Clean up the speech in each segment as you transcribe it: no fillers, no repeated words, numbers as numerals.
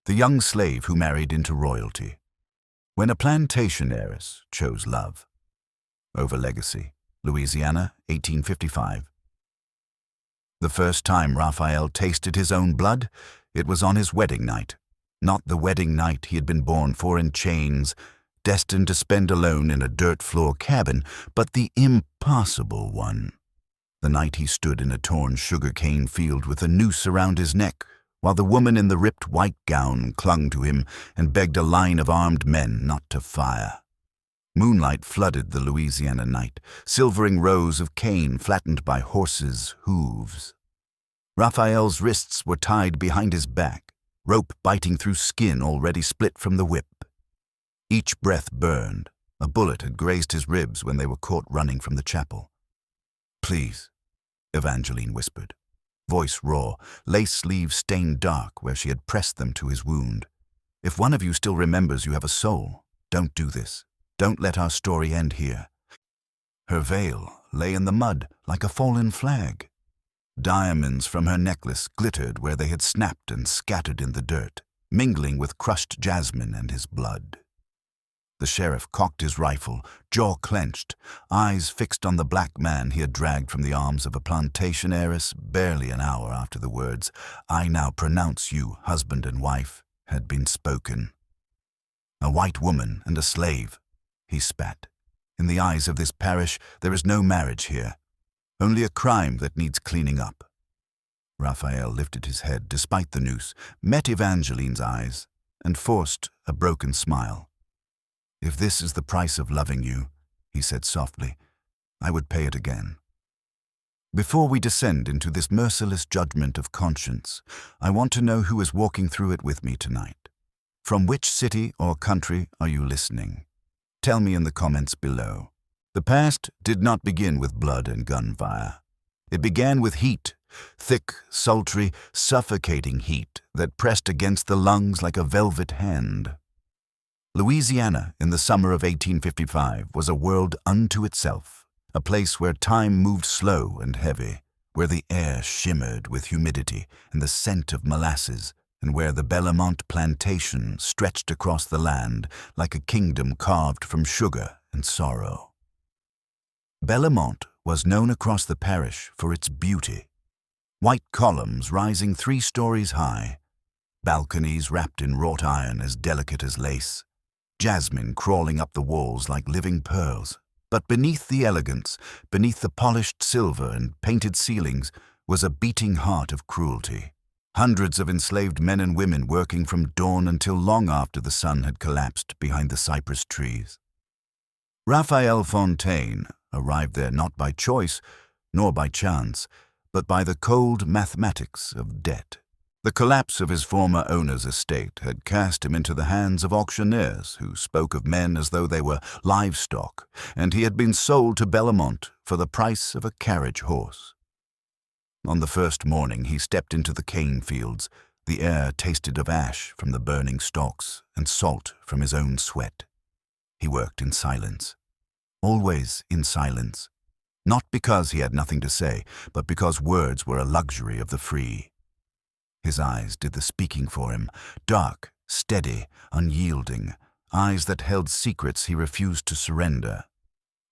the young slave who married into royalty. When a plantation heiress chose love over legacy. Louisiana, 1855. The first time Raphael tasted his own blood, it was on his wedding night. Not the wedding night he had been born for in chains, destined to spend alone in a dirt-floor cabin, but the impossible one. The night he stood in a torn sugar-cane field with a noose around his neck, while the woman in the ripped white gown clung to him and begged a line of armed men not to fire. Moonlight flooded the Louisiana night, silvering rows of cane flattened by horses' hooves. Raphael's wrists were tied behind his back, rope biting through skin already split from the whip. Each breath burned. A bullet had grazed his ribs when they were caught running from the chapel. "Please," Evangeline whispered, voice raw, lace sleeves stained dark where she had pressed them to his wound. "If one of you still remembers you have a soul, don't do this. Don't let our story end here." Her veil lay in the mud like a fallen flag. Diamonds from her necklace glittered where they had snapped and scattered in the dirt, mingling with crushed jasmine and his blood. The sheriff cocked his rifle, jaw clenched, eyes fixed on the black man he had dragged from the arms of a plantation heiress barely an hour after the words, "I now pronounce you husband and wife," had been spoken. "A white woman and a slave," he spat. "In the eyes of this parish, there is no marriage here. Only a crime that needs cleaning up." Raphael lifted his head despite the noose, met Evangeline's eyes, and forced a broken smile. "If this is the price of loving you," he said softly, "I would pay it again." Before we descend into this merciless judgment of conscience, I want to know who is walking through it with me tonight. From which city or country are you listening? Tell me in the comments below. The past did not begin with blood and gunfire. It began with heat, thick, sultry, suffocating heat that pressed against the lungs like a velvet hand. Louisiana in the summer of 1855 was a world unto itself, a place where time moved slow and heavy, where the air shimmered with humidity and the scent of molasses, and where the Bellemont plantation stretched across the land like a kingdom carved from sugar and sorrow. Bellemont was known across the parish for its beauty. White columns rising 3 stories high, balconies wrapped in wrought iron as delicate as lace, jasmine crawling up the walls like living pearls. But beneath the elegance, beneath the polished silver and painted ceilings, was a beating heart of cruelty. Hundreds of enslaved men and women working from dawn until long after the sun had collapsed behind the cypress trees. Raphael Fontaine arrived there not by choice, nor by chance, but by the cold mathematics of debt. The collapse of his former owner's estate had cast him into the hands of auctioneers who spoke of men as though they were livestock, and he had been sold to Bellemont for the price of a carriage horse. On the first morning he stepped into the cane fields. The air tasted of ash from the burning stalks and salt from his own sweat. He worked in silence, always in silence, not because he had nothing to say, but because words were a luxury of the free. His eyes did the speaking for him, dark, steady, unyielding, eyes that held secrets he refused to surrender.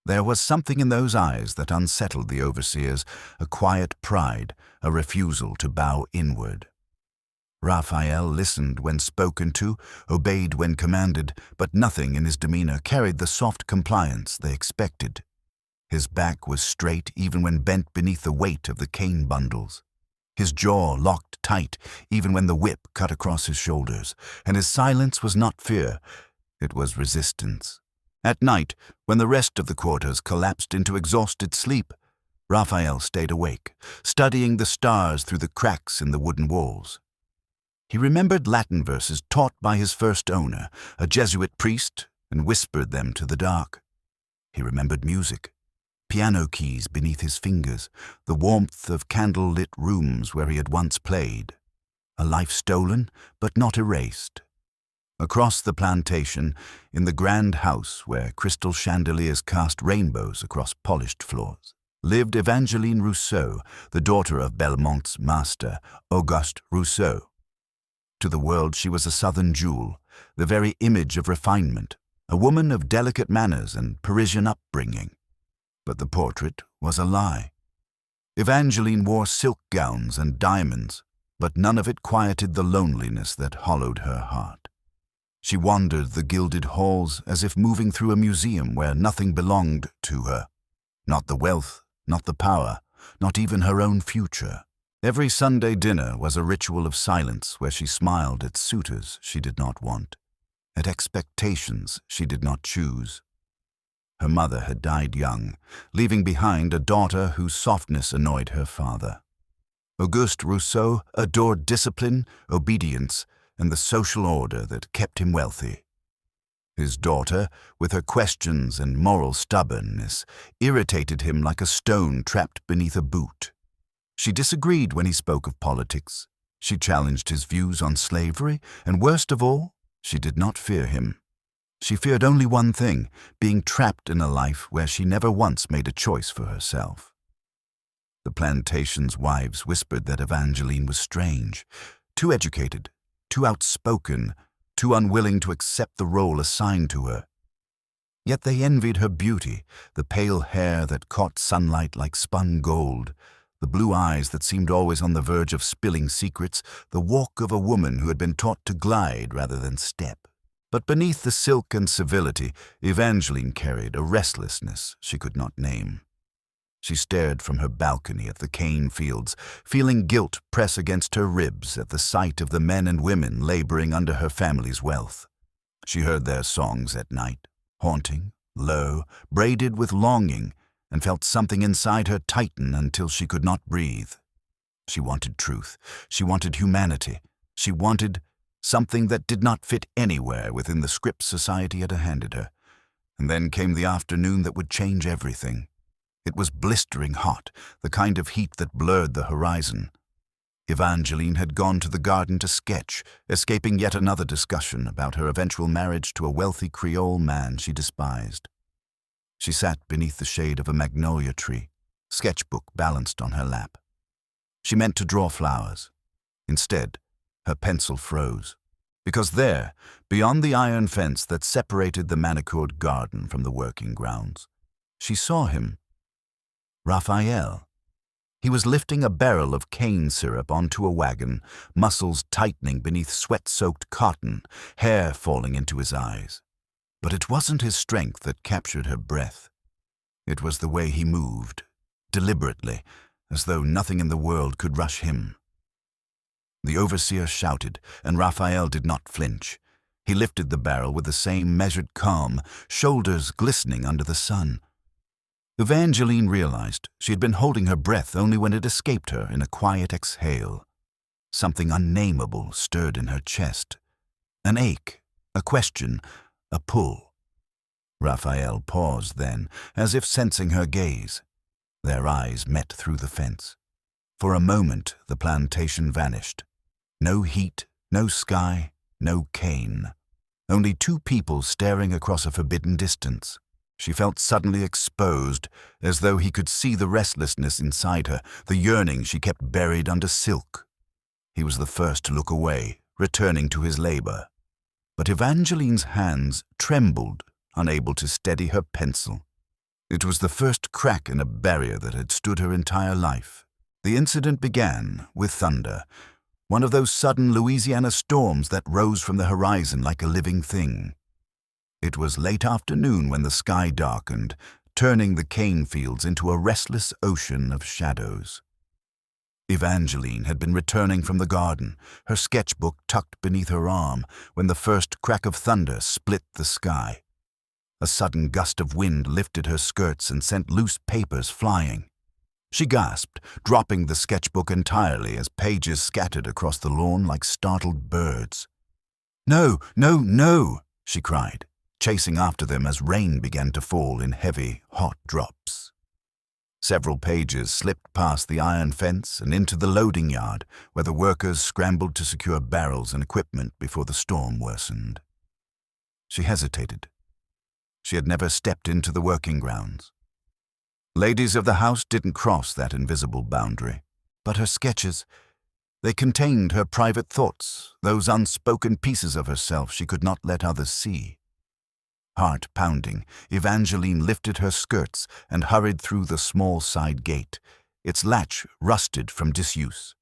There was something in those eyes that unsettled the overseers, a quiet pride, a refusal to bow inward. Raphael listened when spoken to, obeyed when commanded, but nothing in his demeanor carried the soft compliance they expected. His back was straight even when bent beneath the weight of the cane bundles. His jaw locked tight even when the whip cut across his shoulders, and his silence was not fear, it was resistance. At night, when the rest of the quarters collapsed into exhausted sleep, Raphael stayed awake, studying the stars through the cracks in the wooden walls. He remembered Latin verses taught by his first owner, a Jesuit priest, and whispered them to the dark. He remembered music, piano keys beneath his fingers, the warmth of candle-lit rooms where he had once played. A life stolen, but not erased. Across the plantation, in the grand house where crystal chandeliers cast rainbows across polished floors, lived Evangeline Rousseau, the daughter of Bellemont's master, Auguste Rousseau. To the world she was a southern jewel, the very image of refinement, a woman of delicate manners and Parisian upbringing. But the portrait was a lie. Evangeline wore silk gowns and diamonds, but none of it quieted the loneliness that hollowed her heart. She wandered the gilded halls as if moving through a museum where nothing belonged to her. Not the wealth, not the power, not even her own future. Every Sunday dinner was a ritual of silence where she smiled at suitors she did not want, at expectations she did not choose. Her mother had died young, leaving behind a daughter whose softness annoyed her father. Auguste Rousseau adored discipline, obedience, and the social order that kept him wealthy. His daughter, with her questions and moral stubbornness, irritated him like a stone trapped beneath a boot. She disagreed when he spoke of politics. She challenged his views on slavery, and worst of all, she did not fear him. She feared only one thing, being trapped in a life where she never once made a choice for herself. The plantation's wives whispered that Evangeline was strange, too educated, too outspoken, too unwilling to accept the role assigned to her. Yet they envied her beauty, the pale hair that caught sunlight like spun gold, the blue eyes that seemed always on the verge of spilling secrets, the walk of a woman who had been taught to glide rather than step. But beneath the silk and civility, Evangeline carried a restlessness she could not name. She stared from her balcony at the cane fields, feeling guilt press against her ribs at the sight of the men and women laboring under her family's wealth. She heard their songs at night, haunting, low, braided with longing, and felt something inside her tighten until she could not breathe. She wanted truth. She wanted humanity. She wanted something that did not fit anywhere within the script society had handed her. And then came the afternoon that would change everything. It was blistering hot, the kind of heat that blurred the horizon. Evangeline had gone to the garden to sketch, escaping yet another discussion about her eventual marriage to a wealthy Creole man she despised. She sat beneath the shade of a magnolia tree, sketchbook balanced on her lap. She meant to draw flowers. Instead, her pencil froze, because there, beyond the iron fence that separated the manicured garden from the working grounds, she saw him. Raphael. He was lifting a barrel of cane syrup onto a wagon, muscles tightening beneath sweat-soaked cotton, hair falling into his eyes. But it wasn't his strength that captured her breath. It was the way he moved, deliberately, as though nothing in the world could rush him. The overseer shouted, and Raphael did not flinch. He lifted the barrel with the same measured calm, shoulders glistening under the sun. Evangeline realized she had been holding her breath only when it escaped her in a quiet exhale. Something unnameable stirred in her chest. An ache, a question, a pull. Raphael paused then, as if sensing her gaze. Their eyes met through the fence. For a moment, the plantation vanished. No heat, no sky, no cane. Only two people staring across a forbidden distance. She felt suddenly exposed, as though he could see the restlessness inside her, the yearning she kept buried under silk. He was the first to look away, returning to his labor. But Evangeline's hands trembled, unable to steady her pencil. It was the first crack in a barrier that had stood her entire life. The incident began with thunder, one of those sudden Louisiana storms that rose from the horizon like a living thing. It was late afternoon when the sky darkened, turning the cane fields into a restless ocean of shadows. Evangeline had been returning from the garden, her sketchbook tucked beneath her arm, when the first crack of thunder split the sky. A sudden gust of wind lifted her skirts and sent loose papers flying. She gasped, dropping the sketchbook entirely as pages scattered across the lawn like startled birds. "No, no, no!" she cried, chasing after them as rain began to fall in heavy, hot drops. Several pages slipped past the iron fence and into the loading yard, where the workers scrambled to secure barrels and equipment before the storm worsened. She hesitated. She had never stepped into the working grounds. Ladies of the house didn't cross that invisible boundary, but her sketches, They contained her private thoughts, those unspoken pieces of herself she could not let others see. Heart pounding, Evangeline lifted her skirts and hurried through the small side gate, its latch rusted from disuse.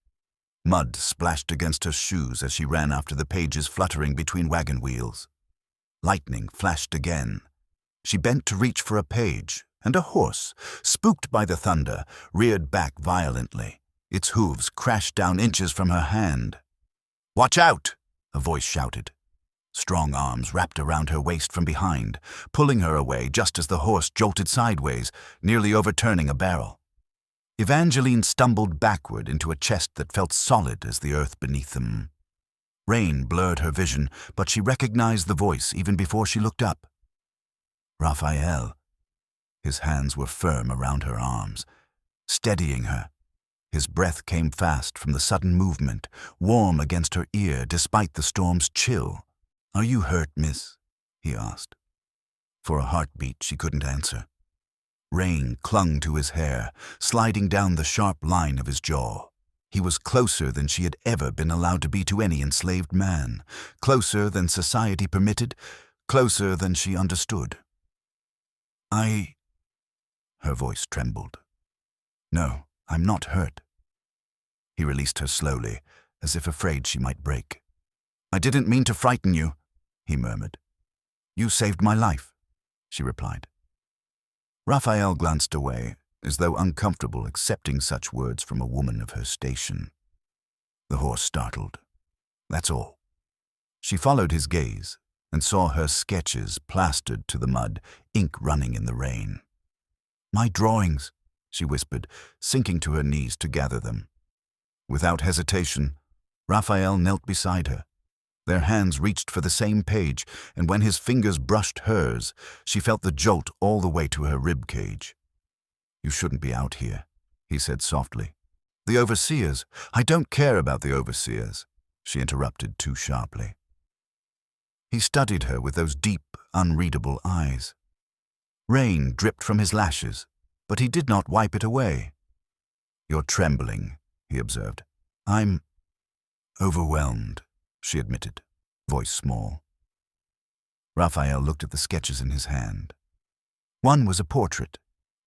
Mud splashed against her shoes as she ran after the pages fluttering between wagon wheels. Lightning flashed again. She bent to reach for a page, and a horse, spooked by the thunder, reared back violently. Its hooves crashed down inches from her hand. "Watch out!" a voice shouted. Strong arms wrapped around her waist from behind, pulling her away just as the horse jolted sideways, nearly overturning a barrel. Evangeline stumbled backward into a chest that felt solid as the earth beneath them. Rain blurred her vision, but she recognized the voice even before she looked up. Raphael. His hands were firm around her arms, steadying her. His breath came fast from the sudden movement, warm against her ear despite the storm's chill. "Are you hurt, miss?" he asked. For a heartbeat, she couldn't answer. Rain clung to his hair, sliding down the sharp line of his jaw. He was closer than she had ever been allowed to be to any enslaved man, closer than society permitted, closer than she understood. Her voice trembled. "No, I'm not hurt." He released her slowly, as if afraid she might break. "I didn't mean to frighten you," he murmured. "You saved my life," she replied. Raphael glanced away, as though uncomfortable accepting such words from a woman of her station. The horse startled. That's all. She followed his gaze and saw her sketches plastered to the mud, ink running in the rain. "My drawings," she whispered, sinking to her knees to gather them. Without hesitation, Raphael knelt beside her. Their hands reached for the same page, and when his fingers brushed hers, she felt the jolt all the way to her rib cage. "You shouldn't be out here," he said softly. "The overseers—" "I don't care about the overseers," she interrupted too sharply. He studied her with those deep, unreadable eyes. Rain dripped from his lashes, but he did not wipe it away. "You're trembling," he observed. "I'm overwhelmed," she admitted, voice small. Raphael looked at the sketches in his hand. One was a portrait,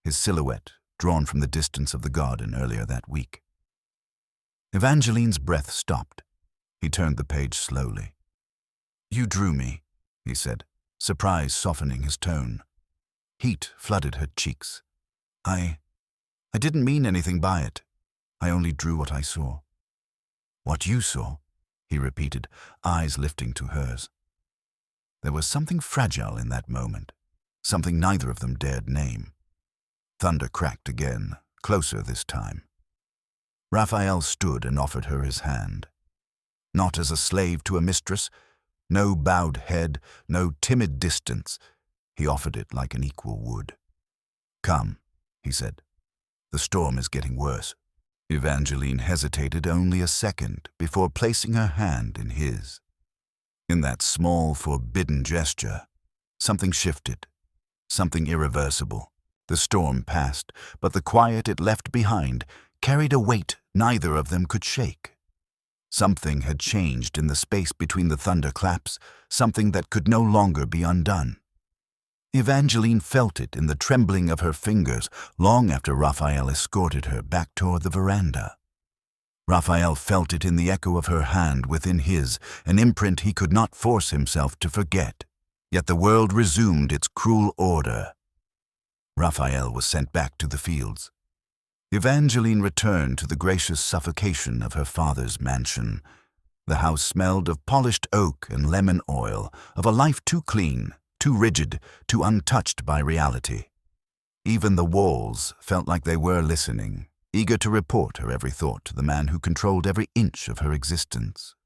his silhouette drawn from the distance of the garden earlier that week. Evangeline's breath stopped. He turned the page slowly. "You drew me," he said, surprise softening his tone. Heat flooded her cheeks. I didn't mean anything by it. I only drew what I saw." "What you saw?" he repeated, eyes lifting to hers. There was something fragile in that moment, something neither of them dared name. Thunder cracked again, closer this time. Raphael stood and offered her his hand. Not as a slave to a mistress, no bowed head, no timid distance. He offered it like an equal would. "Come," he said. "The storm is getting worse." Evangeline hesitated only a second before placing her hand in his. In that small, forbidden gesture, something shifted, something irreversible. The storm passed, but the quiet it left behind carried a weight neither of them could shake. Something had changed in the space between the thunderclaps, something that could no longer be undone. Evangeline felt it in the trembling of her fingers long after Raphael escorted her back toward the veranda. Raphael felt it in the echo of her hand within his, an imprint he could not force himself to forget. Yet the world resumed its cruel order. Raphael was sent back to the fields. Evangeline returned to the gracious suffocation of her father's mansion. The house smelled of polished oak and lemon oil, of a life too clean, too rigid, too untouched by reality. Even the walls felt like they were listening, eager to report her every thought to the man who controlled every inch of her existence.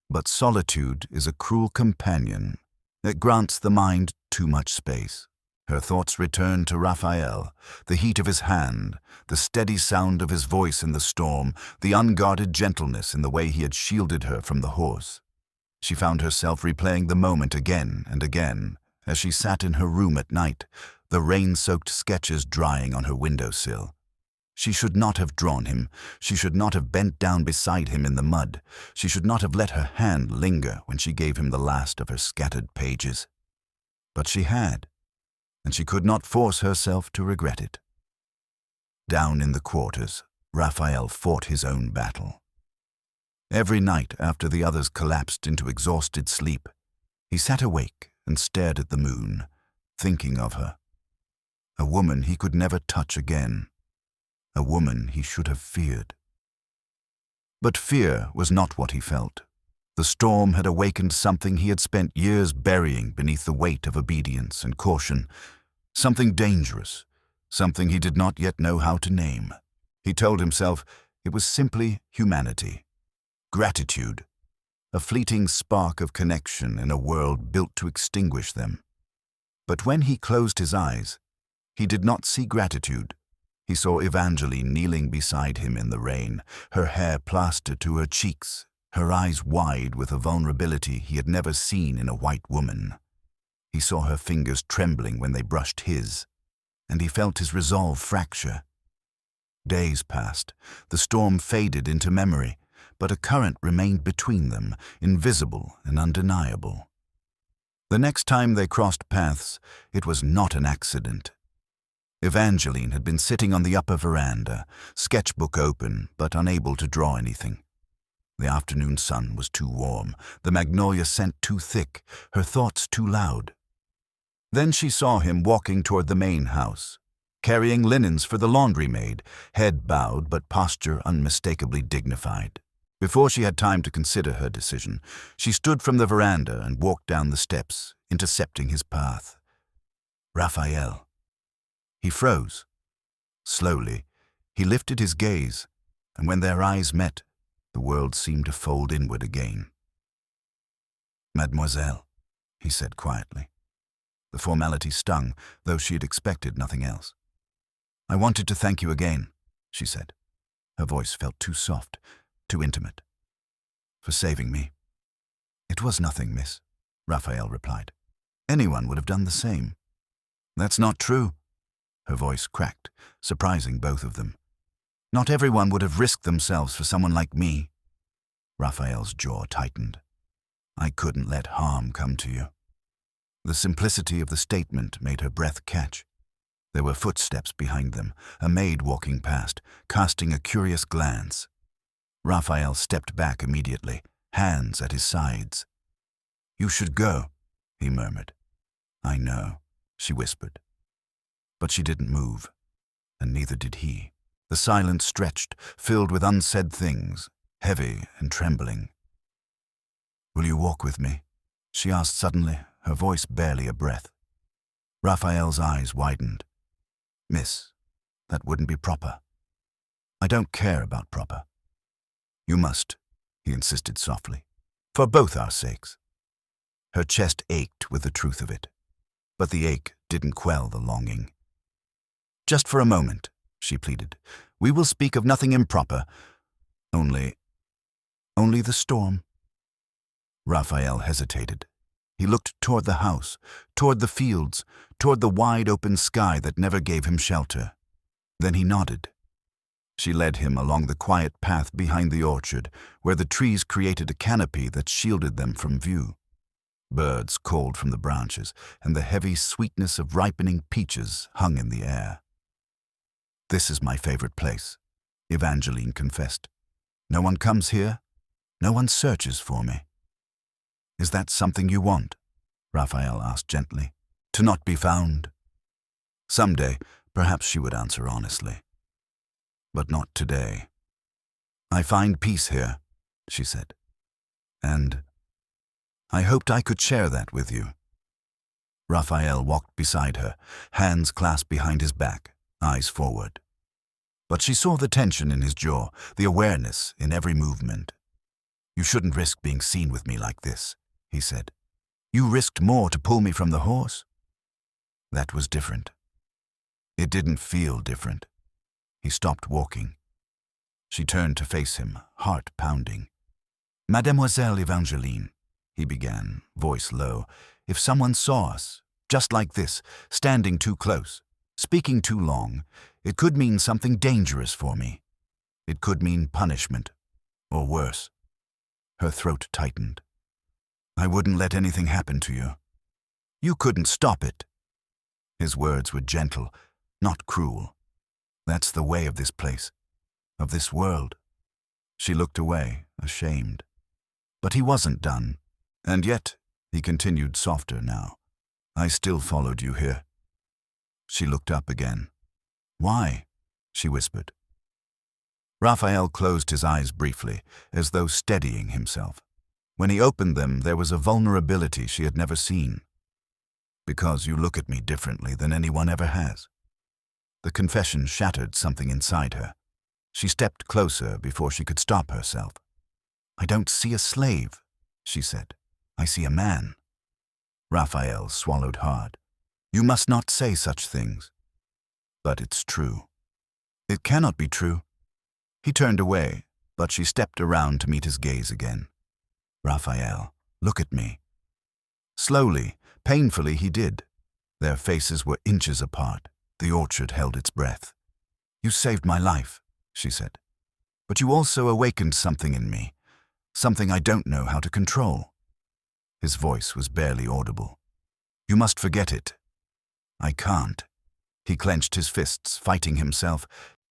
But solitude is a cruel companion. It grants the mind too much space. Her thoughts returned to Raphael, the heat of his hand, the steady sound of his voice in the storm, the unguarded gentleness in the way he had shielded her from the horse. She found herself replaying the moment again and again, as she sat in her room at night, the rain-soaked sketches drying on her windowsill. She should not have drawn him. She should not have bent down beside him in the mud. She should not have let her hand linger when she gave him the last of her scattered pages. But she had, and she could not force herself to regret it. Down in the quarters, Raphael fought his own battle. Every night after the others collapsed into exhausted sleep, he sat awake and stared at the moon, thinking of her. A woman he could never touch again. A woman he should have feared. But fear was not what he felt. The storm had awakened something he had spent years burying beneath the weight of obedience and caution, something dangerous, something he did not yet know how to name. He told himself it was simply humanity, gratitude, a fleeting spark of connection in a world built to extinguish them. But when he closed his eyes, he did not see gratitude. He saw Evangeline kneeling beside him in the rain, her hair plastered to her cheeks, her eyes wide with a vulnerability he had never seen in a white woman. He saw her fingers trembling when they brushed his, and he felt his resolve fracture. Days passed. The storm faded into memory, but a current remained between them, invisible and undeniable. The next time they crossed paths, it was not an accident. Evangeline had been sitting on the upper veranda, sketchbook open but unable to draw anything. The afternoon sun was too warm, the magnolia scent too thick, her thoughts too loud. Then she saw him walking toward the main house, carrying linens for the laundry maid, head bowed but posture unmistakably dignified. Before she had time to consider her decision, she stood from the veranda and walked down the steps, intercepting his path. Raphael. He froze. Slowly, he lifted his gaze, and when their eyes met, the world seemed to fold inward again. "Mademoiselle," he said quietly. The formality stung, though she had expected nothing else. "I wanted to thank you again," she said. Her voice felt too soft, too intimate. "For saving me." "It was nothing, miss," Raphael replied. "Anyone would have done the same." "That's not true." Her voice cracked, surprising both of them. "Not everyone would have risked themselves for someone like me." Raphael's jaw tightened. "I couldn't let harm come to you." The simplicity of the statement made her breath catch. There were footsteps behind them, a maid walking past, casting a curious glance. Raphael stepped back immediately, hands at his sides. "You should go," he murmured. "I know," she whispered. But she didn't move, and neither did he. The silence stretched, filled with unsaid things, heavy and trembling. "Will you walk with me?" she asked suddenly, her voice barely a breath. Raphael's eyes widened. "Miss, that wouldn't be proper." "I don't care about proper." "You must," he insisted softly, "for both our sakes." Her chest ached with the truth of it, but the ache didn't quell the longing. "Just for a moment," she pleaded. "We will speak of nothing improper. Only the storm." Raphael hesitated. He looked toward the house, toward the fields, toward the wide open sky that never gave him shelter. Then he nodded. She led him along the quiet path behind the orchard, where the trees created a canopy that shielded them from view. Birds called from the branches, and the heavy sweetness of ripening peaches hung in the air. "This is my favorite place," Evangeline confessed. "No one comes here. No one searches for me." "Is that something you want?" Raphael asked gently. "To not be found?" Someday, perhaps she would answer honestly. But not today. "I find peace here," she said. "And I hoped I could share that with you." Raphael walked beside her, hands clasped behind his back, eyes forward. But she saw the tension in his jaw, the awareness in every movement. "You shouldn't risk being seen with me like this," he said. "You risked more to pull me from the horse." That was different. It didn't feel different. He stopped walking. She turned to face him, heart pounding. "Mademoiselle Evangeline," he began, voice low, "if someone saw us, just like this, standing too close, speaking too long, It could mean something dangerous for me. It could mean punishment, or worse. Her throat tightened. I wouldn't let anything happen to you. You couldn't stop it. His words were gentle, not cruel. That's the way of this place, of this world. She looked away, ashamed. But he wasn't done. And yet, he continued softer now, I still followed you here. She looked up again. Why? She whispered. Raphael closed his eyes briefly, as though steadying himself. When he opened them, there was a vulnerability she had never seen. Because you look at me differently than anyone ever has. The confession shattered something inside her. She stepped closer before she could stop herself. I don't see a slave, she said. I see a man. Raphael swallowed hard. You must not say such things. But it's true. It cannot be true. He turned away, but she stepped around to meet his gaze again. Raphael, look at me. Slowly, painfully he did. Their faces were inches apart. The orchard held its breath. You saved my life, she said. But you also awakened something in me, something I don't know how to control. His voice was barely audible. You must forget it. I can't. He clenched his fists, fighting himself.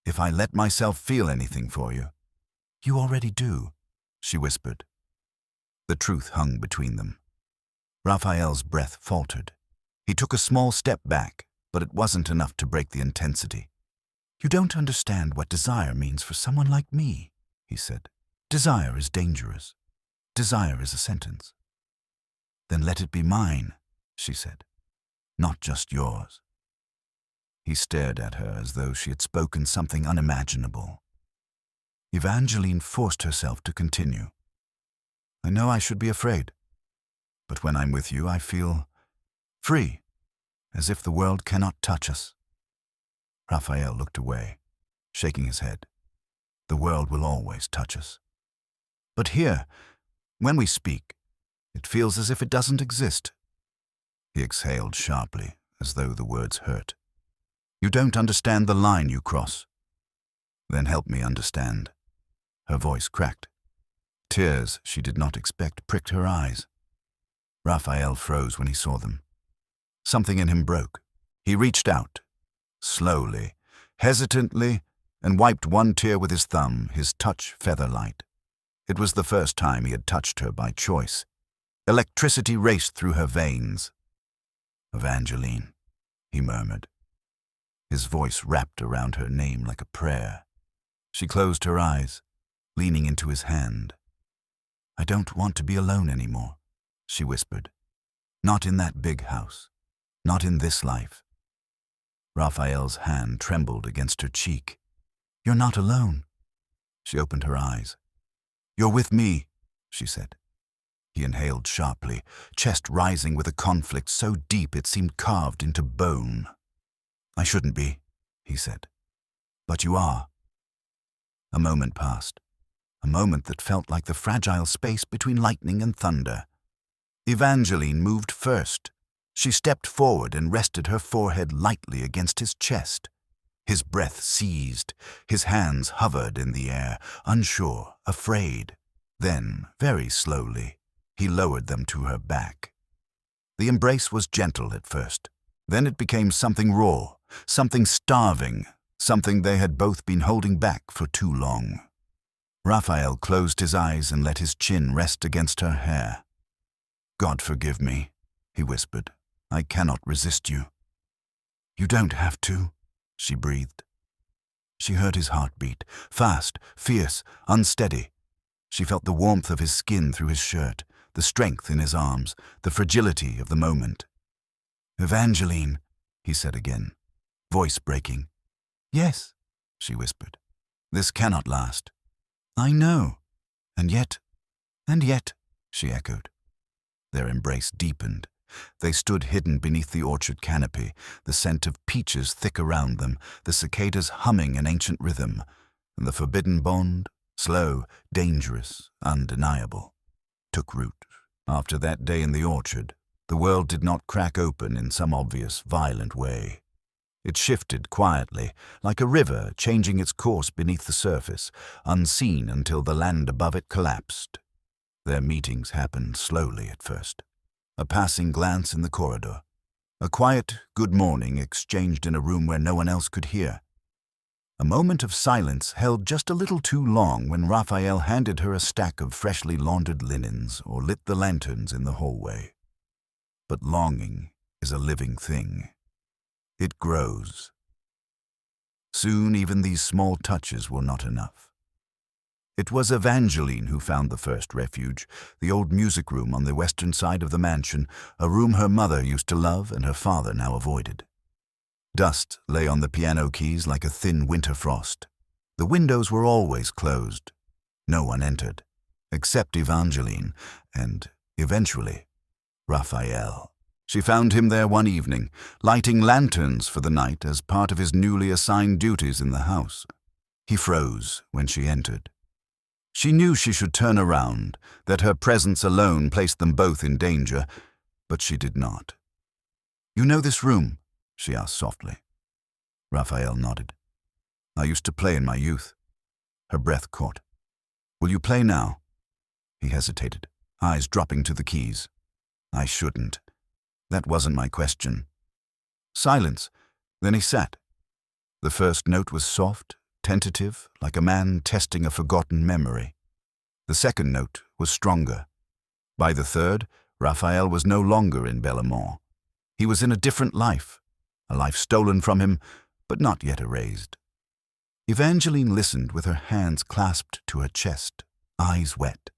If I let myself feel anything for you. You already do, she whispered. The truth hung between them. Raphael's breath faltered. He took a small step back, but it wasn't enough to break the intensity. You don't understand what desire means for someone like me, he said. Desire is dangerous. Desire is a sentence. Then let it be mine, she said. Not just yours. He stared at her as though she had spoken something unimaginable. Evangeline forced herself to continue. I know I should be afraid, but when I'm with you, I feel free, as if the world cannot touch us. Raphael looked away, shaking his head. The world will always touch us. But here, when we speak, it feels as if it doesn't exist. He exhaled sharply, as though the words hurt. You don't understand the line you cross. Then help me understand. Her voice cracked. Tears she did not expect pricked her eyes. Raphael froze when he saw them. Something in him broke. He reached out, slowly, hesitantly, and wiped one tear with his thumb, his touch feather-light. It was the first time he had touched her by choice. Electricity raced through her veins. Evangeline, he murmured. His voice wrapped around her name like a prayer. She closed her eyes, leaning into his hand. I don't want to be alone anymore, she whispered. Not in that big house. Not in this life. Raphael's hand trembled against her cheek. You're not alone. She opened her eyes. You're with me, she said. He inhaled sharply, chest rising with a conflict so deep it seemed carved into bone. I shouldn't be, he said. But you are. A moment passed. A moment that felt like the fragile space between lightning and thunder. Evangeline moved first. She stepped forward and rested her forehead lightly against his chest. His breath seized. His hands hovered in the air, unsure, afraid. Then, very slowly, he lowered them to her back. The embrace was gentle at first. Then it became something raw, something starving, something they had both been holding back for too long. Raphael closed his eyes and let his chin rest against her hair. God forgive me, he whispered. I cannot resist you. You don't have to, she breathed. She heard his heartbeat, fast, fierce, unsteady. She felt the warmth of his skin through his shirt, the strength in his arms, the fragility of the moment. Evangeline, he said again, voice breaking. Yes, she whispered. This cannot last. I know. And yet, she echoed. Their embrace deepened. They stood hidden beneath the orchard canopy, the scent of peaches thick around them, the cicadas humming an ancient rhythm, and the forbidden bond, slow, dangerous, undeniable, took root. After that day in the orchard, the world did not crack open in some obvious, violent way. It shifted quietly, like a river changing its course beneath the surface, unseen until the land above it collapsed. Their meetings happened slowly at first. A passing glance in the corridor. A quiet good morning exchanged in a room where no one else could hear. A moment of silence held just a little too long when Raphael handed her a stack of freshly laundered linens or lit the lanterns in the hallway. But longing is a living thing. It grows. Soon even these small touches were not enough. It was Evangeline who found the first refuge, the old music room on the western side of the mansion, a room her mother used to love and her father now avoided. Dust lay on the piano keys like a thin winter frost. The windows were always closed. No one entered, except Evangeline and, eventually, Raphael. She found him there one evening, lighting lanterns for the night as part of his newly assigned duties in the house. He froze when she entered. She knew she should turn around, that her presence alone placed them both in danger, but she did not. "You know this room?" she asked softly. Raphael nodded. "I used to play in my youth." Her breath caught. "Will you play now?" He hesitated, eyes dropping to the keys. "I shouldn't. That wasn't my question." Silence. Then he sat. The first note was soft, tentative, like a man testing a forgotten memory. The second note was stronger. By the third, Raphael was no longer in Bellamont. He was in a different life, a life stolen from him, but not yet erased. Evangeline listened with her hands clasped to her chest, eyes wet.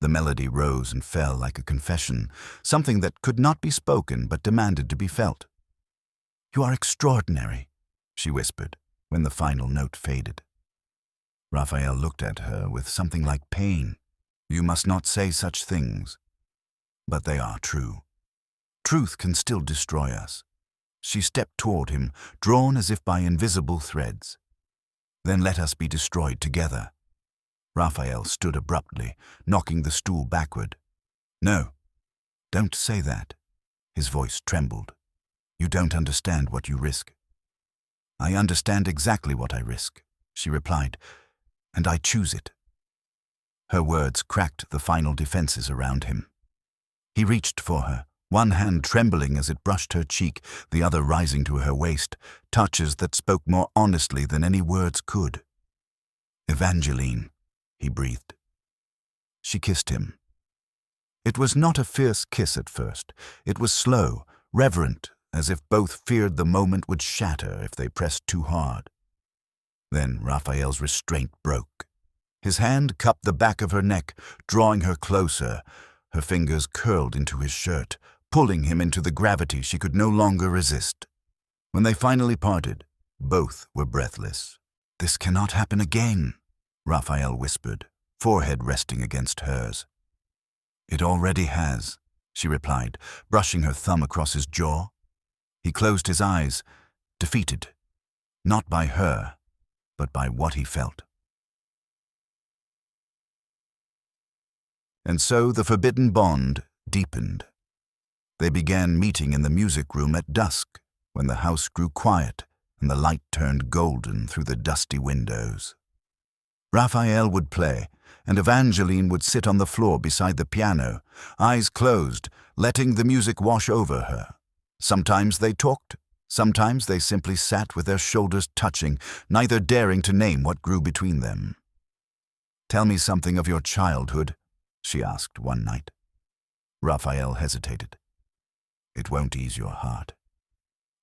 The melody rose and fell like a confession, something that could not be spoken but demanded to be felt. "You are extraordinary," she whispered, when the final note faded. Raphael looked at her with something like pain. "You must not say such things." "But they are true. Truth can still destroy us." She stepped toward him, drawn as if by invisible threads. "Then let us be destroyed together." Raphael stood abruptly, knocking the stool backward. "No, don't say that." His voice trembled. "You don't understand what you risk." "I understand exactly what I risk," she replied, "and I choose it." Her words cracked the final defenses around him. He reached for her, one hand trembling as it brushed her cheek, the other rising to her waist, touches that spoke more honestly than any words could. "Evangeline," he breathed. She kissed him. It was not a fierce kiss at first. It was slow, reverent, as if both feared the moment would shatter if they pressed too hard. Then Raphael's restraint broke. His hand cupped the back of her neck, drawing her closer. Her fingers curled into his shirt, pulling him into the gravity she could no longer resist. When they finally parted, both were breathless. "This cannot happen again," Raphael whispered, forehead resting against hers. "It already has," she replied, brushing her thumb across his jaw. He closed his eyes, defeated, not by her, but by what he felt. And so the forbidden bond deepened. They began meeting in the music room at dusk, when the house grew quiet and the light turned golden through the dusty windows. Raphael would play, and Evangeline would sit on the floor beside the piano, eyes closed, letting the music wash over her. Sometimes they talked, sometimes they simply sat with their shoulders touching, neither daring to name what grew between them. "Tell me something of your childhood," she asked one night. Raphael hesitated. "It won't ease your heart."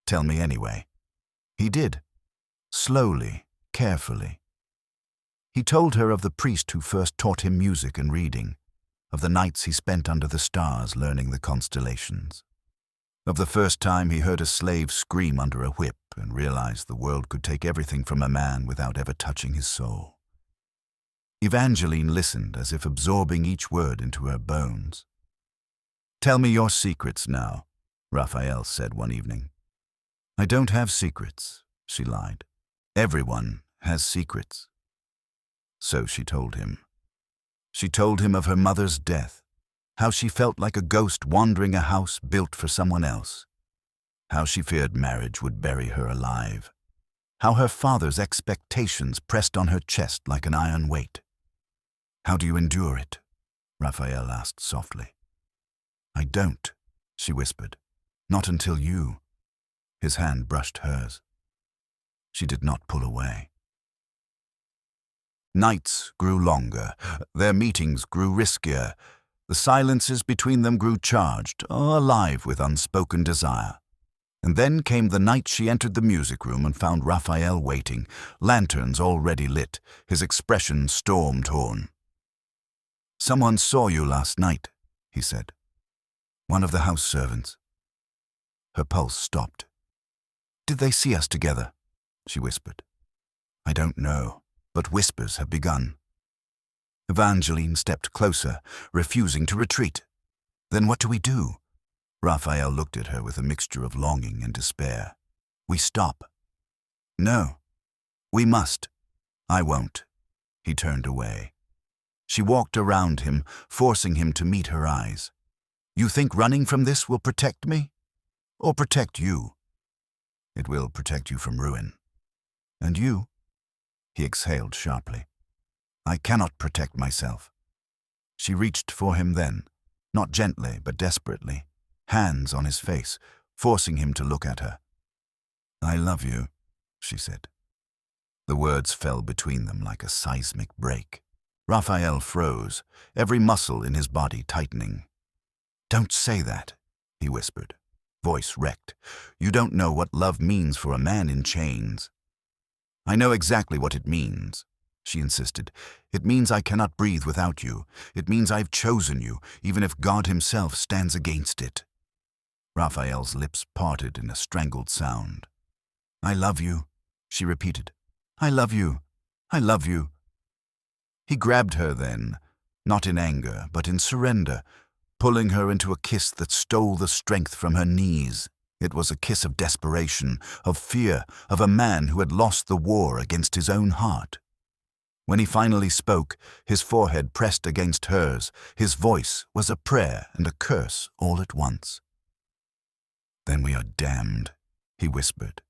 "Tell me anyway." He did, slowly, carefully. He told her of the priest who first taught him music and reading, of the nights he spent under the stars learning the constellations, of the first time he heard a slave scream under a whip and realized the world could take everything from a man without ever touching his soul. Evangeline listened as if absorbing each word into her bones. "Tell me your secrets now," Raphael said one evening. "I don't have secrets," she lied. "Everyone has secrets." So she told him. She told him of her mother's death, how she felt like a ghost wandering a house built for someone else. How she feared marriage would bury her alive. How her father's expectations pressed on her chest like an iron weight. "How do you endure it?" Raphael asked softly. "I don't," she whispered. "Not until you." His hand brushed hers. She did not pull away. Nights grew longer. Their meetings grew riskier. The silences between them grew charged, alive with unspoken desire. And then came the night she entered the music room and found Raphael waiting, lanterns already lit, his expression storm-torn. "Someone saw you last night," he said. "One of the house servants." Her pulse stopped. "Did they see us together?" she whispered. "I don't know, but whispers have begun." Evangeline stepped closer, refusing to retreat. "Then what do we do?" Raphael looked at her with a mixture of longing and despair. "We stop." "No, we must." "I won't." He turned away. She walked around him, forcing him to meet her eyes. "You think running from this will protect me? Or protect you?" "It will protect you from ruin." "And you?" He exhaled sharply. "I cannot protect myself." She reached for him then, not gently but desperately, hands on his face, forcing him to look at her. "I love you," she said. The words fell between them like a seismic break. Raphael froze, every muscle in his body tightening. "Don't say that," he whispered, voice wrecked. "You don't know what love means for a man in chains." "I know exactly what it means," she insisted. "It means I cannot breathe without you. It means I've chosen you, even if God himself stands against it." Raphael's lips parted in a strangled sound. "I love you," she repeated. "I love you. I love you." He grabbed her then, not in anger, but in surrender, pulling her into a kiss that stole the strength from her knees. It was a kiss of desperation, of fear, of a man who had lost the war against his own heart. When he finally spoke, his forehead pressed against hers. His voice was a prayer and a curse all at once. "Then we are damned," he whispered.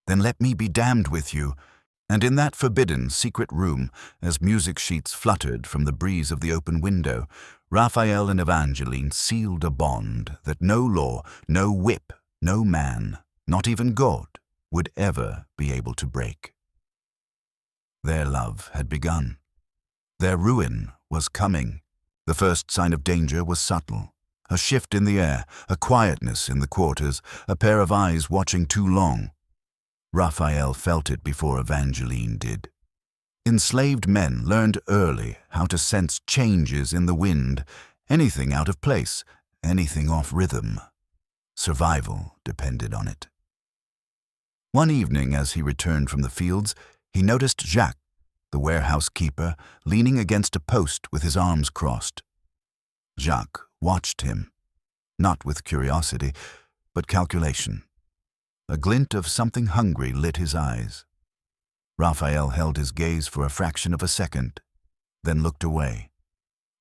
"Then let me be damned with you." And in that forbidden secret room, as music sheets fluttered from the breeze of the open window, Raphael and Evangeline sealed a bond that no law, no whip, no man, not even God, would ever be able to break. Their love had begun. Their ruin was coming. The first sign of danger was subtle. A shift in the air, a quietness in the quarters, a pair of eyes watching too long. Raphael felt it before Evangeline did. Enslaved men learned early how to sense changes in the wind, anything out of place, anything off rhythm. Survival depended on it. One evening as he returned from the fields, he noticed Jacques, the warehouse keeper, leaning against a post with his arms crossed. Jacques watched him, not with curiosity, but calculation. A glint of something hungry lit his eyes. Raphael held his gaze for a fraction of a second, then looked away,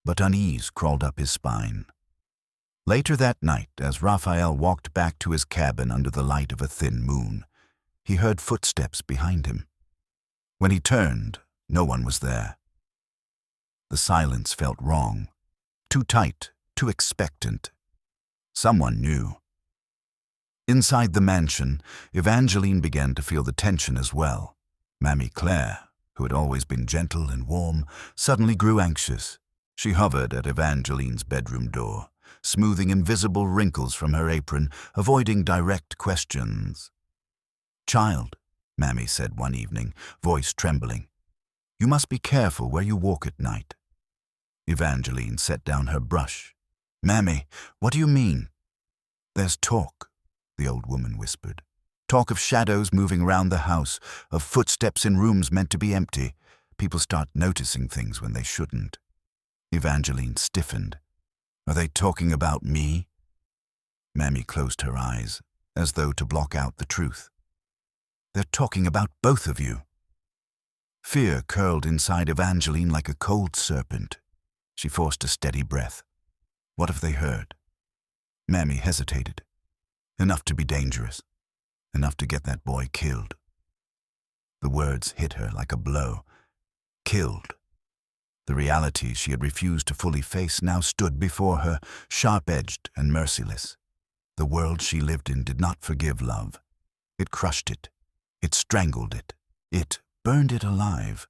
but unease crawled up his spine. Later that night, as Raphael walked back to his cabin under the light of a thin moon, he heard footsteps behind him. When he turned, no one was there. The silence felt wrong, too tight, too expectant. Someone knew. Inside the mansion, Evangeline began to feel the tension as well. Mamie Claire, who had always been gentle and warm, suddenly grew anxious. She hovered at Evangeline's bedroom door, smoothing invisible wrinkles from her apron, avoiding direct questions. "Child," Mamie said one evening, voice trembling, "you must be careful where you walk at night." Evangeline set down her brush. "Mamie, what do you mean?" "There's talk," the old woman whispered. "Talk of shadows moving around the house, of footsteps in rooms meant to be empty. People start noticing things when they shouldn't." Evangeline stiffened. "Are they talking about me?" Mamie closed her eyes, as though to block out the truth. "They're talking about both of you." Fear curled inside Evangeline like a cold serpent. She forced a steady breath. What if they heard? Mamie hesitated. Enough to be dangerous. Enough to get that boy killed. The words hit her like a blow. Killed. The reality she had refused to fully face now stood before her, sharp-edged and merciless. The world she lived in did not forgive love. It crushed it. It strangled it. It burned it alive.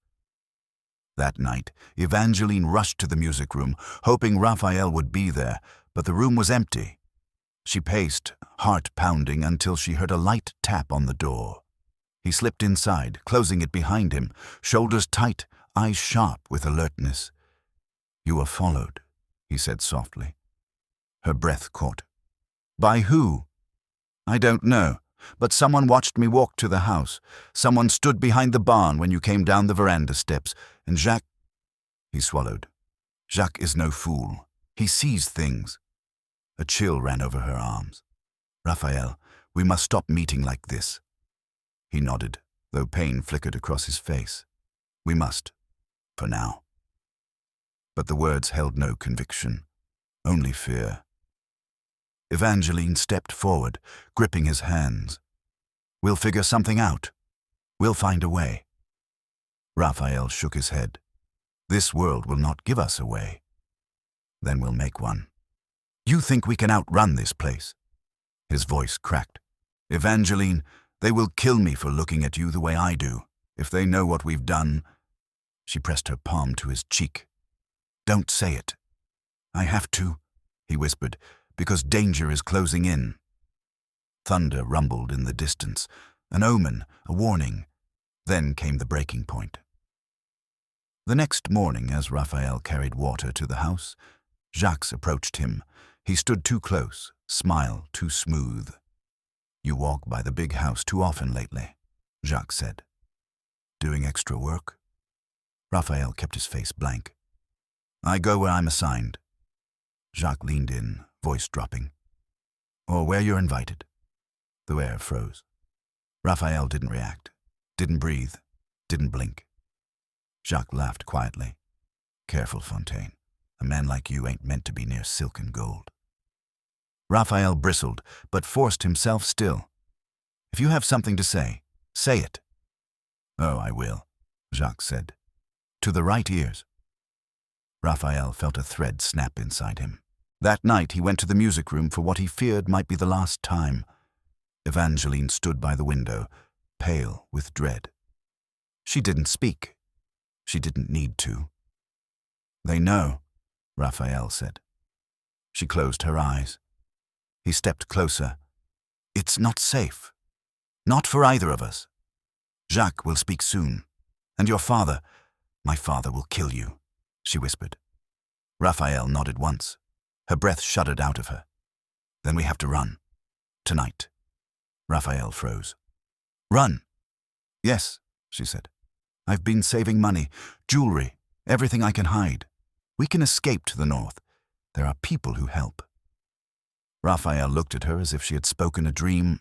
That night, Evangeline rushed to the music room, hoping Raphael would be there, but the room was empty. She paced, heart pounding, until she heard a light tap on the door. He slipped inside, closing it behind him, shoulders tight, eyes sharp with alertness. "You are followed," he said softly. Her breath caught. "By who?" "I don't know, but someone watched me walk to the house. Someone stood behind the barn when you came down the veranda steps, and Jacques—" He swallowed. "Jacques is no fool. He sees things." A chill ran over her arms. "Raphael, we must stop meeting like this." He nodded, though pain flickered across his face. "We must, for now." But the words held no conviction, only fear. Evangeline stepped forward, gripping his hands. "We'll figure something out. We'll find a way." Raphael shook his head. "This world will not give us a way. Then we'll make one. You think we can outrun this place?" His voice cracked. "Evangeline, they will kill me for looking at you the way I do. If they know what we've done—" She pressed her palm to his cheek. "Don't say it." "I have to," he whispered, "because danger is closing in." Thunder rumbled in the distance, an omen, a warning. Then came the breaking point. The next morning, as Raphael carried water to the house, Jacques approached him. He stood too close, smile too smooth. "You walk by the big house too often lately," Jacques said. "Doing extra work?" Raphael kept his face blank. "I go where I'm assigned." Jacques leaned in, voice dropping. "Or where you're invited." The air froze. Raphael didn't react, didn't breathe, didn't blink. Jacques laughed quietly. "Careful, Fontaine. A man like you ain't meant to be near silk and gold." Raphael bristled, but forced himself still. "If you have something to say, say it." "Oh, I will," Jacques said. "To the right ears." Raphael felt a thread snap inside him. That night he went to the music room for what he feared might be the last time. Evangeline stood by the window, pale with dread. She didn't speak. She didn't need to. "They know," Raphael said. She closed her eyes. He stepped closer. "It's not safe. Not for either of us. Jacques will speak soon. And your father, my father will kill you," she whispered. Raphael nodded once. Her breath shuddered out of her. "Then we have to run. Tonight." Raphael froze. "Run?" "Yes," she said. "I've been saving money, jewelry, everything I can hide. We can escape to the north. There are people who help." Raphael looked at her as if she had spoken a dream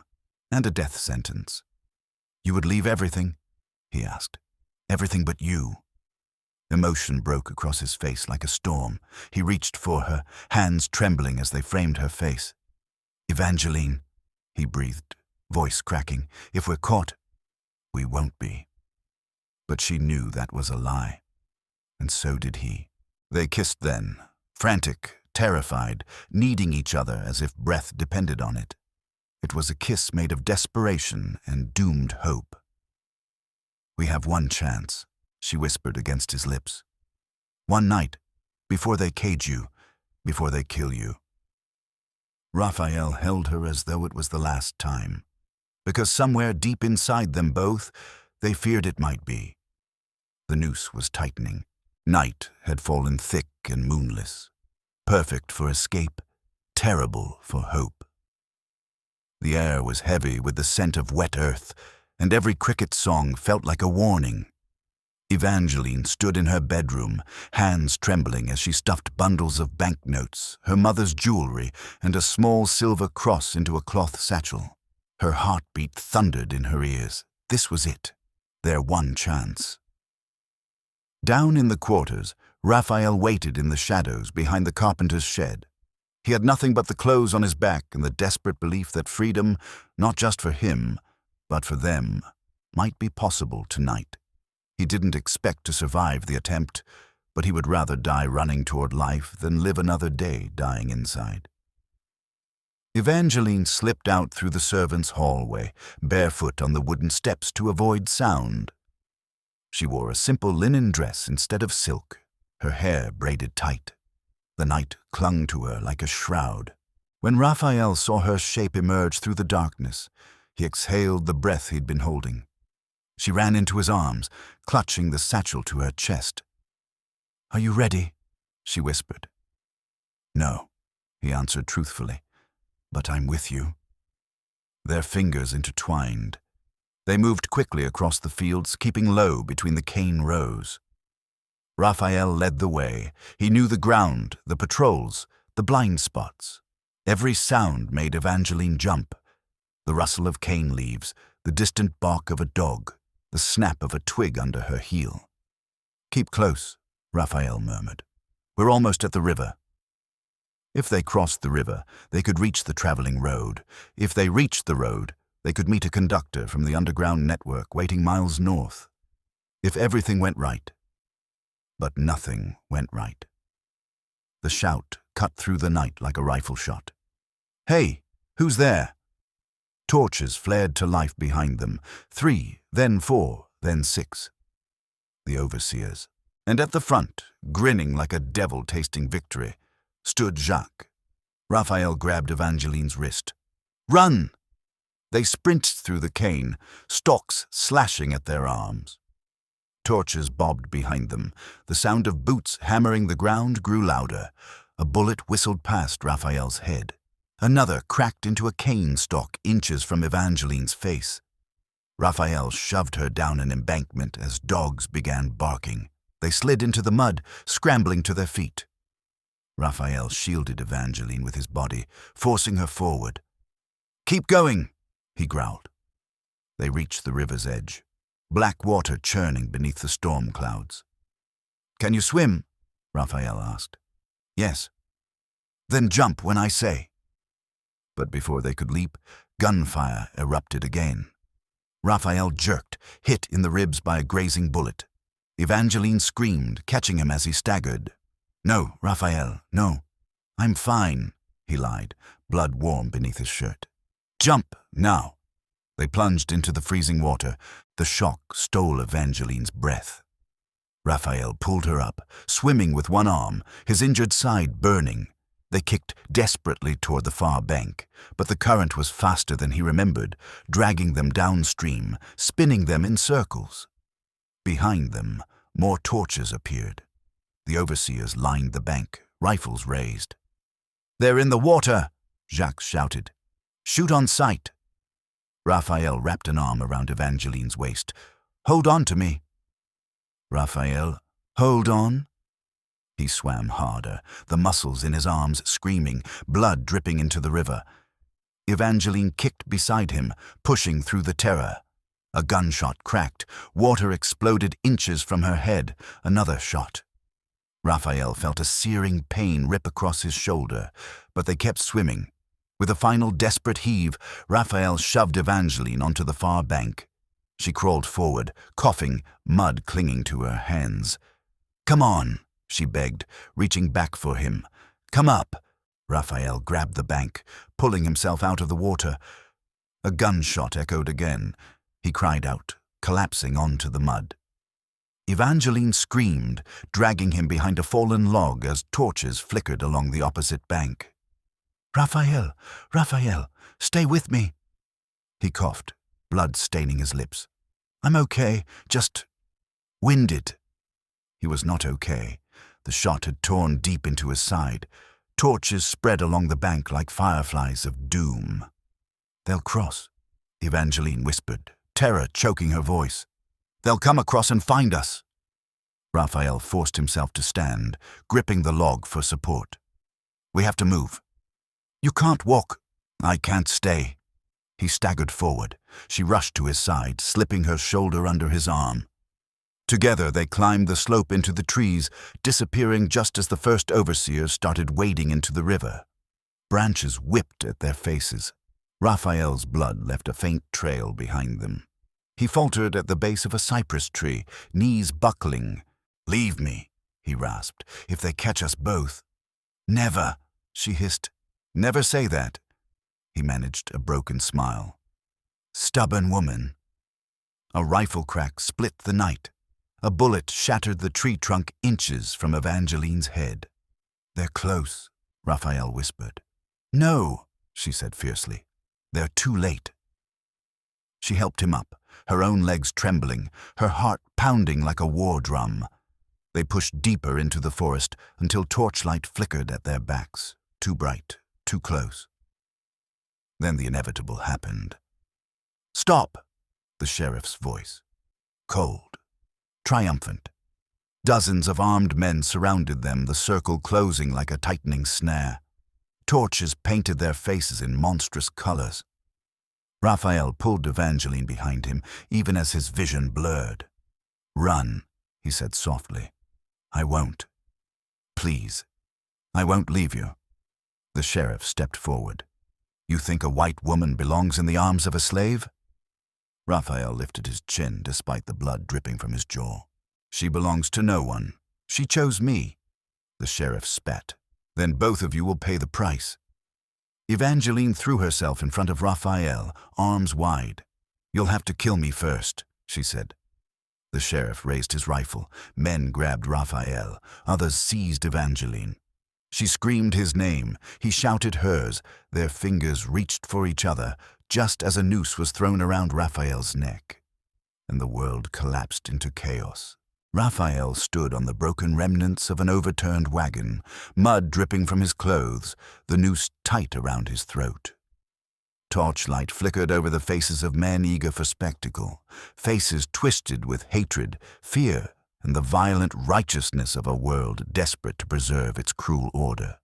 and a death sentence. "You would leave everything?" he asked. "Everything but you." Emotion broke across his face like a storm. He reached for her, hands trembling as they framed her face. "Evangeline," he breathed, voice cracking, "if we're caught, we won't be." But she knew that was a lie, and so did he. They kissed then, frantic, terrified, needing each other as if breath depended on it. It was a kiss made of desperation and doomed hope. "We have one chance," she whispered against his lips. "One night, before they cage you, before they kill you." Raphael held her as though it was the last time, because somewhere deep inside them both, they feared it might be. The noose was tightening. Night had fallen thick and moonless, perfect for escape, terrible for hope. The air was heavy with the scent of wet earth, and every cricket song felt like a warning. Evangeline stood in her bedroom, hands trembling as she stuffed bundles of banknotes, her mother's jewelry, and a small silver cross into a cloth satchel. Her heartbeat thundered in her ears. This was it, their one chance. Down in the quarters, Raphael waited in the shadows behind the carpenter's shed. He had nothing but the clothes on his back and the desperate belief that freedom, not just for him, but for them, might be possible tonight. He didn't expect to survive the attempt, but he would rather die running toward life than live another day dying inside. Evangeline slipped out through the servants' hallway, barefoot on the wooden steps to avoid sound. She wore a simple linen dress instead of silk, her hair braided tight. The night clung to her like a shroud. When Raphael saw her shape emerge through the darkness, he exhaled the breath he'd been holding. She ran into his arms, clutching the satchel to her chest. "Are you ready?" she whispered. "No," he answered truthfully, "but I'm with you." Their fingers intertwined. They moved quickly across the fields, keeping low between the cane rows. Raphael led the way. He knew the ground, the patrols, the blind spots. Every sound made Evangeline jump. The rustle of cane leaves, the distant bark of a dog, the snap of a twig under her heel. "Keep close," Raphael murmured. "We're almost at the river." If they crossed the river, they could reach the traveling road. If they reached the road, they could meet a conductor from the underground network waiting miles north. If everything went right. But nothing went right. The shout cut through the night like a rifle shot. "Hey, who's there?" Torches flared to life behind them. 3, then 4, then 6. The overseers. And at the front, grinning like a devil tasting victory, stood Jacques. Raphael grabbed Evangeline's wrist. "Run!" They sprinted through the cane, stalks slashing at their arms. Torches bobbed behind them. The sound of boots hammering the ground grew louder. A bullet whistled past Raphael's head. Another cracked into a cane stalk inches from Evangeline's face. Raphael shoved her down an embankment as dogs began barking. They slid into the mud, scrambling to their feet. Raphael shielded Evangeline with his body, forcing her forward. "Keep going," he growled. They reached the river's edge, black water churning beneath the storm clouds. "Can you swim?" Raphael asked. "Yes." "Then jump when I say." But before they could leap, gunfire erupted again. Raphael jerked, hit in the ribs by a grazing bullet. Evangeline screamed, catching him as he staggered. "No, Raphael, no. I'm fine," he lied, blood warm beneath his shirt. "Jump, now." They plunged into the freezing water. The shock stole Evangeline's breath. Raphael pulled her up, swimming with one arm, his injured side burning. They kicked desperately toward the far bank, but the current was faster than he remembered, dragging them downstream, spinning them in circles. Behind them, more torches appeared. The overseers lined the bank, rifles raised. "They're in the water," Jacques shouted. "Shoot on sight." Raphael wrapped an arm around Evangeline's waist. "Hold on to me." "Raphael, hold on." He swam harder, the muscles in his arms screaming, blood dripping into the river. Evangeline kicked beside him, pushing through the terror. A gunshot cracked. Water exploded inches from her head. Another shot. Raphael felt a searing pain rip across his shoulder, but they kept swimming. With a final desperate heave, Raphael shoved Evangeline onto the far bank. She crawled forward, coughing, mud clinging to her hands. "Come on," she begged, reaching back for him. "Come up." Raphael grabbed the bank, pulling himself out of the water. A gunshot echoed again. He cried out, collapsing onto the mud. Evangeline screamed, dragging him behind a fallen log as torches flickered along the opposite bank. "Raphael, Raphael, stay with me." He coughed, blood staining his lips. "I'm okay, just winded." He was not okay. The shot had torn deep into his side. Torches spread along the bank like fireflies of doom. "They'll cross," Evangeline whispered, terror choking her voice. "They'll come across and find us." Raphael forced himself to stand, gripping the log for support. "We have to move." "You can't walk." "I can't stay." He staggered forward. She rushed to his side, slipping her shoulder under his arm. Together they climbed the slope into the trees, disappearing just as the first overseers started wading into the river. Branches whipped at their faces. Raphael's blood left a faint trail behind them. He faltered at the base of a cypress tree, knees buckling. "Leave me," he rasped. "If they catch us both." "Never," she hissed. "Never say that." He managed a broken smile. "Stubborn woman." A rifle crack split the night. A bullet shattered the tree trunk inches from Evangeline's head. "They're close," Raphael whispered. "No," she said fiercely. "They're too late." She helped him up, her own legs trembling, her heart pounding like a war drum. They pushed deeper into the forest until torchlight flickered at their backs, too bright, too close. Then the inevitable happened. "Stop!" The sheriff's voice. Cold, triumphant. Dozens of armed men surrounded them, the circle closing like a tightening snare. Torches painted their faces in monstrous colors. Raphael pulled Evangeline behind him, even as his vision blurred. "Run," he said softly. "I won't. Please. I won't leave you." The sheriff stepped forward. "You think a white woman belongs in the arms of a slave?" Raphael lifted his chin despite the blood dripping from his jaw. "She belongs to no one. She chose me." The sheriff spat. "Then both of you will pay the price." Evangeline threw herself in front of Raphael, arms wide. "You'll have to kill me first," she said. The sheriff raised his rifle. Men grabbed Raphael. Others seized Evangeline. She screamed his name. He shouted hers. Their fingers reached for each other, just as a noose was thrown around Raphael's neck. And the world collapsed into chaos. Raphael stood on the broken remnants of an overturned wagon, mud dripping from his clothes, the noose tight around his throat. Torchlight flickered over the faces of men eager for spectacle, faces twisted with hatred, fear, and the violent righteousness of a world desperate to preserve its cruel order.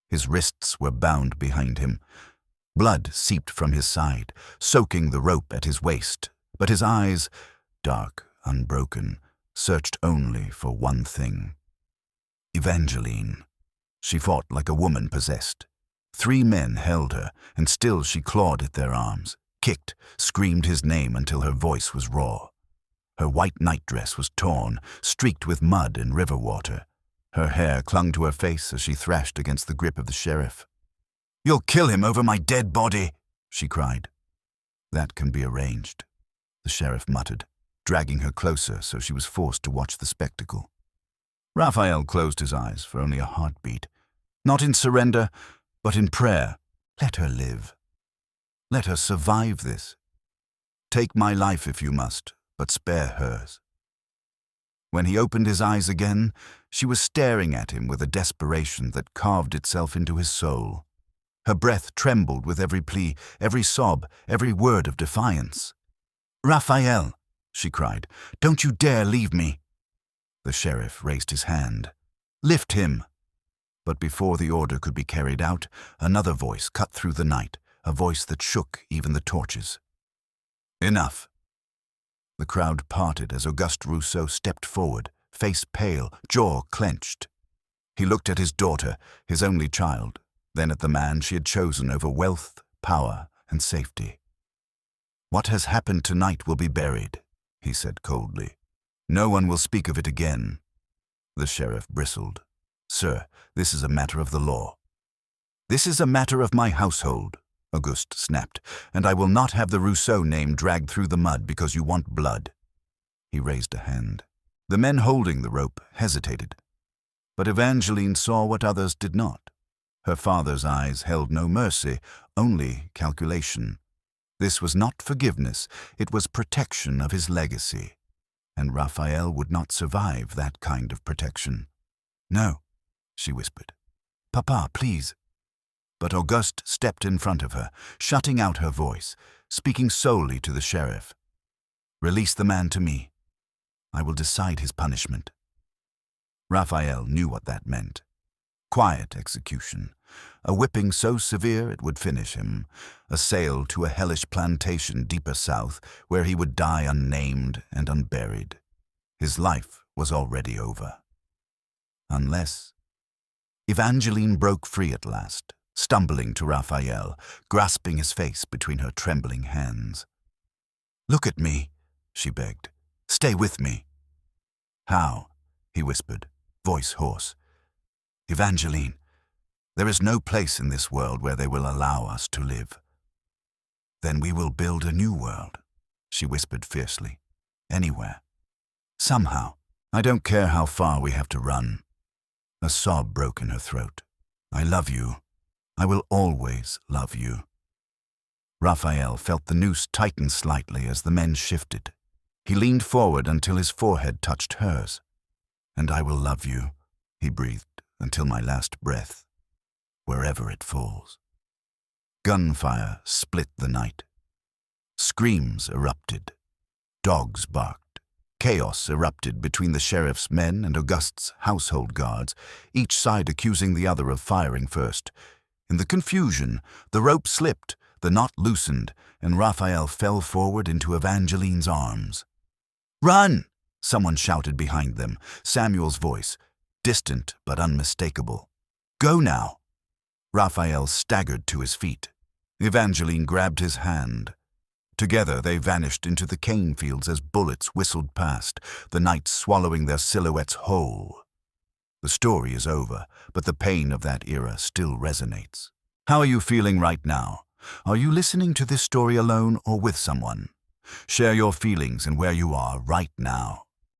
His wrists were bound behind him. Blood seeped from his side, soaking the rope at his waist, but his eyes, dark, unbroken, searched only for one thing. Evangeline. She fought like a woman possessed. 3 men held her, and still she clawed at their arms, kicked, screamed his name until her voice was raw. Her white nightdress was torn, streaked with mud and river water. Her hair clung to her face as she thrashed against the grip of the sheriff. "You'll kill him over my dead body," she cried. "That can be arranged," the sheriff muttered, dragging her closer so she was forced to watch the spectacle. Raphael closed his eyes for only a heartbeat, not in surrender, but in prayer. Let her live. Let her survive this. Take my life if you must, but spare hers. When he opened his eyes again, she was staring at him with a desperation that carved itself into his soul. Her breath trembled with every plea, every sob, every word of defiance. "Raphael," she cried, "don't you dare leave me." The sheriff raised his hand. "Lift him." But before the order could be carried out, another voice cut through the night, a voice that shook even the torches. "Enough." The crowd parted as Auguste Rousseau stepped forward, face pale, jaw clenched. He looked at his daughter, his only child, then at the man she had chosen over wealth, power, and safety. "What has happened tonight will be buried," he said coldly. "No one will speak of it again." The sheriff bristled. "Sir, this is a matter of the law." "This is a matter of my household," Auguste snapped, "and I will not have the Rousseau name dragged through the mud because you want blood." He raised a hand. The men holding the rope hesitated. But Evangeline saw what others did not. Her father's eyes held no mercy, only calculation. This was not forgiveness, it was protection of his legacy. And Raphael would not survive that kind of protection. "No," she whispered. "Papa, please." But Auguste stepped in front of her, shutting out her voice, speaking solely to the sheriff. "Release the man to me. I will decide his punishment." Raphael knew what that meant. Quiet execution, a whipping so severe it would finish him, a sail to a hellish plantation deeper south where he would die unnamed and unburied. His life was already over. Unless... Evangeline broke free at last, stumbling to Raphael, grasping his face between her trembling hands. "Look at me," she begged. "Stay with me." "How?" he whispered, voice hoarse. "Evangeline, there is no place in this world where they will allow us to live." "Then we will build a new world," she whispered fiercely. "Anywhere. Somehow. I don't care how far we have to run." A sob broke in her throat. "I love you. I will always love you." Raphael felt the noose tighten slightly as the men shifted. He leaned forward until his forehead touched hers. "And I will love you," he breathed, "until my last breath, wherever it falls." Gunfire split the night. Screams erupted. Dogs barked. Chaos erupted between the sheriff's men and Auguste's household guards, each side accusing the other of firing first. In the confusion, the rope slipped, the knot loosened, and Raphael fell forward into Evangeline's arms. "Run!" someone shouted behind them, Samuel's voice, distant but unmistakable. "Go now!" Raphael staggered to his feet. Evangeline grabbed his hand. Together they vanished into the cane fields as bullets whistled past, the night swallowing their silhouettes whole. The story is over, but the pain of that era still resonates. How are you feeling right now? Are you listening to this story alone or with someone? Share your feelings and where you are right now.